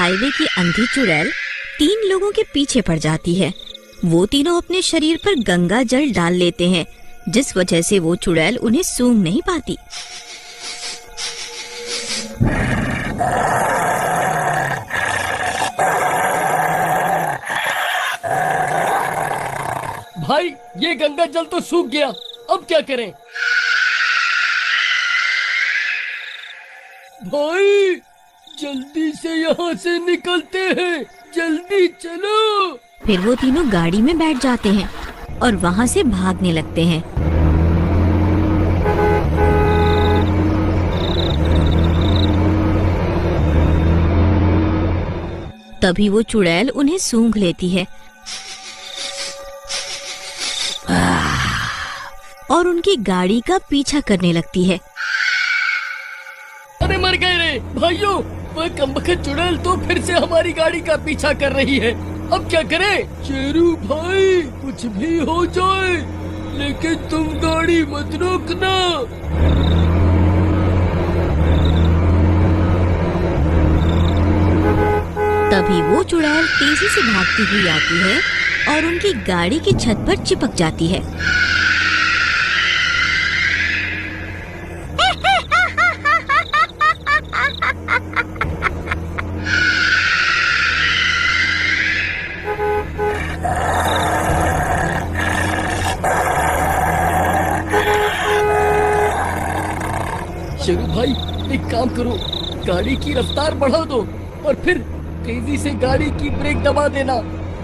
Highway की अंधी चुड़ैल 3 लोगों के पीछे पड़ जाती है। वो तीनों अपने शरीर पर गंगा जल डाल लेते हैं, जिस वजह से वो चुड़ैल उन्हें सूंघ नहीं पाती। भाई, ये गंगा जल तो सूख गया, अब क्या करें? भाई, जल्दी से यहाँ से निकलते हैं, जल्दी चलो। फिर वो तीनों गाड़ी में बैठ जाते हैं और वहाँ से भागने लगते हैं। तभी वो चुड़ैल उन्हें सूंघ लेती है और उनकी गाड़ी का पीछा करने लगती है। अरे मर गए रे भाइयों, वह कमबख्त चुड़ैल तो फिर से हमारी गाड़ी का पीछा कर रही है, अब क्या करें? शेरू भाई, कुछ भी हो जाए लेकिन तुम गाड़ी मत रोकना। तभी वो चुड़ैल तेजी से भागती हुई आती है और उनकी गाड़ी की छत पर चिपक जाती है। शेरू भाई, एक काम करो, गाड़ी की रफ्तार बढ़ा दो और फिर तेजी से गाड़ी की ब्रेक दबा देना,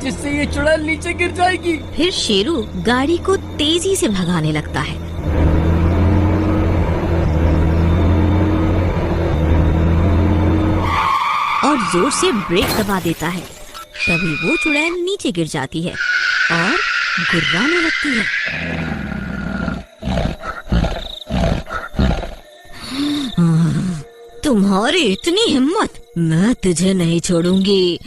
जिससे ये चुड़ैल नीचे गिर जाएगी। फिर शेरू गाड़ी को तेजी से भगाने लगता है। और जोर से ब्रेक दबा देता है। तभी वो चुड़ैल नीचे गिर जाती है और गुर्राने लगती है। तुम्हारी इतनी हिम्मत, मैं तुझे नहीं छोड़ूंगी।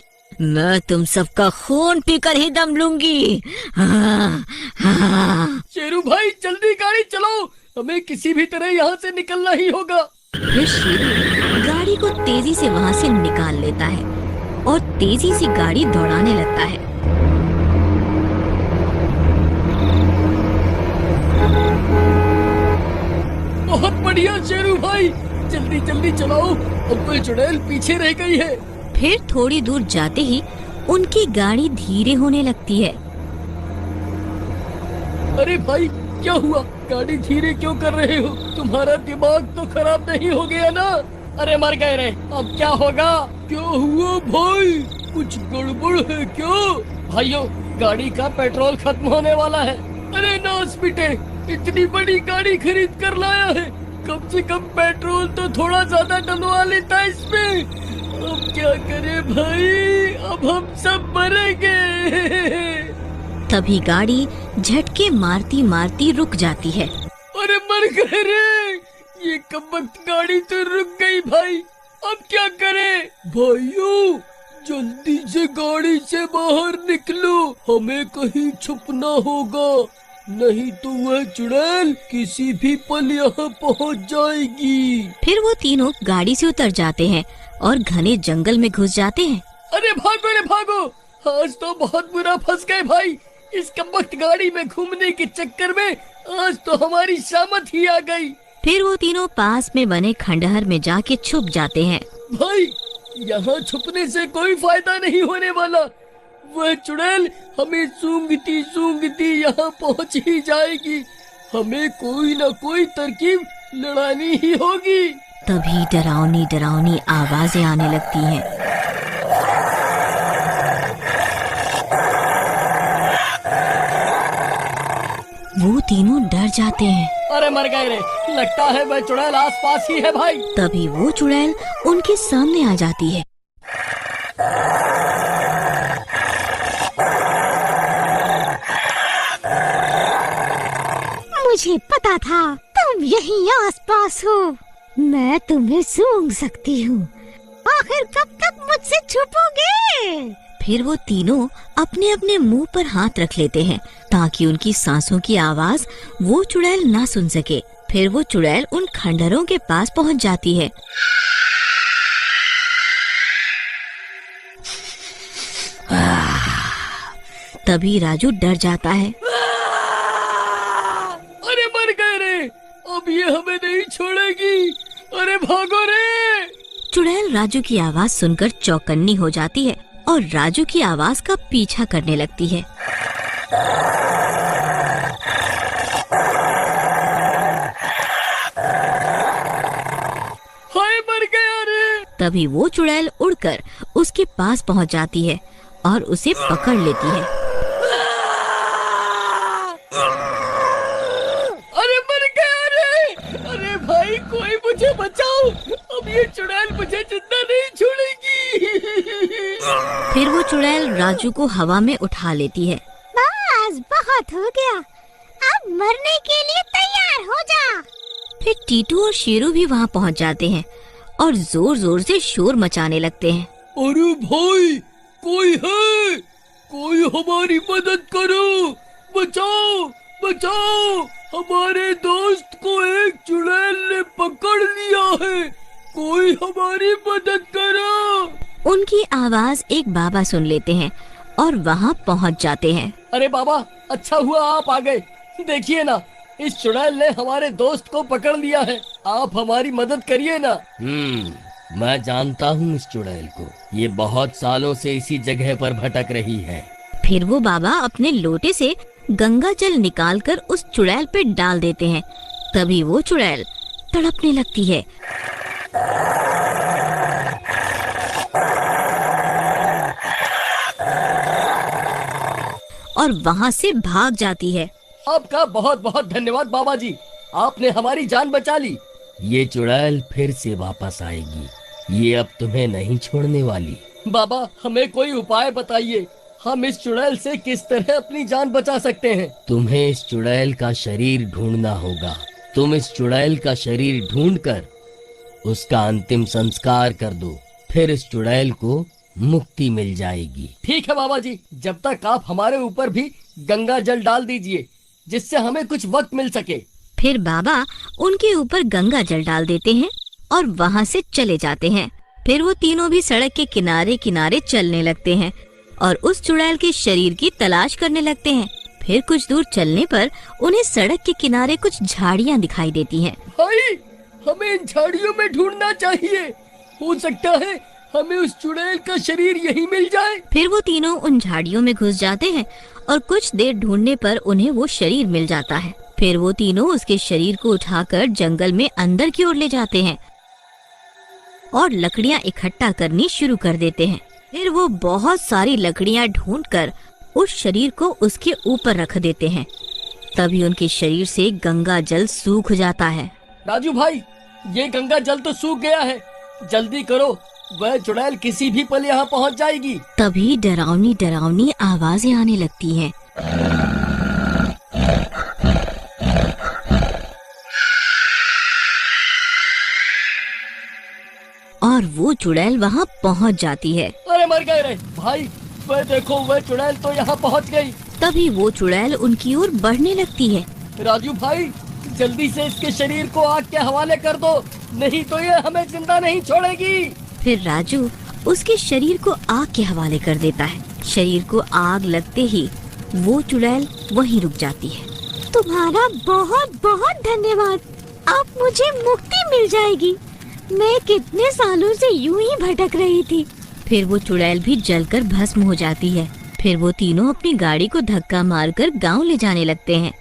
मैं तुम सबका खून पीकर ही दम लूंगी। शेरू भाई, जल्दी गाड़ी चलाओ, हमें किसी भी तरह यहाँ से निकलना ही होगा। फिर शेरू गाड़ी को तेजी से वहाँ से निकाल लेता है और तेजी से गाड़ी दौड़ाने लगता है। बहुत बढ़िया शेरू भाई, जल्दी जल्दी चलाओ, अब तो चुड़ैल पीछे रह गई है। फिर थोड़ी दूर जाते ही उनकी गाड़ी धीरे होने लगती है। अरे भाई, क्या हुआ? गाड़ी धीरे क्यों कर रहे हो? तुम्हारा दिमाग तो खराब नहीं हो गया ना? अरे मर गए रे, अब क्या होगा? क्या हुआ भाई, कुछ गड़बड़ है क्या? भाइयों, गाड़ी का पेट्रोल खत्म होने वाला है। अरे नास बेटे, इतनी बड़ी गाड़ी खरीद कर लाया है, कम से कम पेट्रोल तो थोड़ा ज्यादा डलवा लेता इसमें। अब क्या करे भाई, अब हम सब मरेंगे। तभी गाड़ी झटके मारती मारती रुक जाती है। अरे मर गए रे, ये कमबख्त गाड़ी तो रुक गई भाई, अब क्या करें? भाइयों, जल्दी से गाड़ी से बाहर निकलो, हमें कहीं छुपना होगा, नहीं तो वह चुड़ैल किसी भी पल यहाँ पहुँच जाएगी। फिर वो तीनों गाड़ी से उतर जाते हैं और घने जंगल में घुस जाते हैं। अरे भागो रे भागो, आज तो बहुत बुरा फंस गए भाई, इस कमबख्त गाड़ी में घूमने के चक्कर में आज तो हमारी शामत ही आ गई। फिर वो तीनों पास में बने खंडहर में जाके छुप जाते हैं। भाई, यहाँ छुपने से कोई फायदा नहीं होने वाला, वह चुड़ैल हमें सूंघती सूंघती यहाँ पहुँच ही जाएगी, हमें कोई न कोई तरकीब लड़ानी ही होगी। तभी डरावनी डरावनी आवाजें आने लगती हैं। वो तीनों डर जाते हैं। अरे मर गए रे, लगता है वह चुड़ैल आसपास ही है भाई। तभी वो चुड़ैल उनके सामने आ जाती है। मुझे पता था तुम यहीं आसपास हो, मैं तुम्हें सूंघ सकती हूँ, आखिर कब तक मुझसे छुपोगे? फिर वो तीनों अपने अपने मुंह पर हाथ रख लेते हैं ताकि उनकी सांसों की आवाज वो चुड़ैल ना सुन सके। फिर वो चुड़ैल उन खंडहरों के पास पहुंच जाती है। तभी राजू डर जाता है। अरे मर गए रे, अब ये हमें नहीं छोड़ेगी। अरे भागो रे। चुड़ैल राजू की आवाज सुनकर चौकन्नी हो जाती है और राजू की आवाज का पीछा करने लगती है। हाय मर गया रे। तभी वो चुड़ैल उड़कर उसके पास पहुंच जाती है और उसे पकड़ लेती है। अरे मर गया रे। अरे भाई कोई मुझे बचाओ, अब ये चुड़ैल मुझे जिंदा नहीं छोड़ेगी। फिर वो चुड़ैल राजू को हवा में उठा लेती है। बस बहुत हो गया, अब मरने के लिए तैयार हो जा। फिर टीटू और शेरू भी वहाँ पहुँच जाते हैं और जोर जोर से शोर मचाने लगते हैं। अरे भाई कोई है, कोई हमारी मदद करो, बचाओ बचाओ, हमारे दोस्त को एक चुड़ैल ने पकड़ लिया है, कोई हमारी मदद करो। उनकी आवाज एक बाबा सुन लेते हैं और वहाँ पहुँच जाते हैं। अरे बाबा, अच्छा हुआ आप आ गए। देखिए ना, इस चुड़ैल ने हमारे दोस्त को पकड़ लिया है, आप हमारी मदद करिए ना। मैं जानता हूँ इस चुड़ैल को, ये बहुत सालों से इसी जगह पर भटक रही है। फिर वो बाबा अपने लोटे से गंगा जल निकालकर उस चुड़ैल पे डाल देते हैं। तभी वो चुड़ैल तड़पने लगती है। और वहाँ से भाग जाती है। आपका बहुत बहुत धन्यवाद बाबा जी, आपने हमारी जान बचा ली। ये चुड़ैल फिर से वापस आएगी, ये अब तुम्हें नहीं छोड़ने वाली। बाबा हमें कोई उपाय बताइए, हम इस चुड़ैल से किस तरह अपनी जान बचा सकते हैं। तुम्हें इस चुड़ैल का शरीर ढूंढना होगा। तुम इस चुड़ैल का शरीर ढूंढकर उसका अंतिम संस्कार कर दो, फिर इस चुड़ैल को मुक्ति मिल जाएगी। ठीक है बाबा जी, जब तक आप हमारे ऊपर भी गंगा जल डाल दीजिए, जिससे हमें कुछ वक्त मिल सके। फिर बाबा उनके ऊपर गंगा जल डाल देते हैं और वहाँ से चले जाते हैं। फिर वो तीनों भी सड़क के किनारे किनारे चलने लगते हैं और उस चुड़ैल के शरीर की तलाश करने लगते हैं। फिर कुछ दूर चलने पर उन्हें सड़क के किनारे कुछ झाड़ियाँ दिखाई देती हैं। भाई हमें इन झाड़ियों में ढूंढना चाहिए, हो सकता है हमें उस चुड़ैल का शरीर यहीं मिल जाए। फिर वो तीनों उन झाड़ियों में घुस जाते हैं और कुछ देर ढूंढने पर उन्हें वो शरीर मिल जाता है। फिर वो तीनों उसके शरीर को उठाकर जंगल में अंदर की ओर ले जाते हैं और लकड़ियाँ इकट्ठा करनी शुरू कर देते हैं। फिर वो बहुत सारी लकड़ियाँ ढूंढकर उस शरीर को उसके ऊपर रख देते हैं। तभी उनके शरीर से गंगा जल सूख जाता है। राजू भाई, ये गंगा जल तो सूख गया है, जल्दी करो, वह चुड़ैल किसी भी पल यहाँ पहुँच जाएगी। तभी डरावनी डरावनी आवाजें आने लगती हैं। और वो चुड़ैल वहाँ पहुँच जाती है। अरे मर गए रे भाई, वह देखो, वह चुड़ैल तो यहाँ पहुँच गई। तभी वो चुड़ैल उनकी ओर बढ़ने लगती है। राजू भाई, जल्दी से इसके शरीर को आग के हवाले कर दो, नहीं तो ये हमें जिंदा नहीं छोड़ेगी। फिर राजू उसके शरीर को आग के हवाले कर देता है। शरीर को आग लगते ही वो चुड़ैल वहीं रुक जाती है। तुम्हारा बहुत बहुत धन्यवाद, अब मुझे मुक्ति मिल जाएगी। मैं कितने सालों से यूं ही भटक रही थी। फिर वो चुड़ैल भी जलकर भस्म हो जाती है। फिर वो तीनों अपनी गाड़ी को धक्का मारकर गांव ले जाने लगते हैं।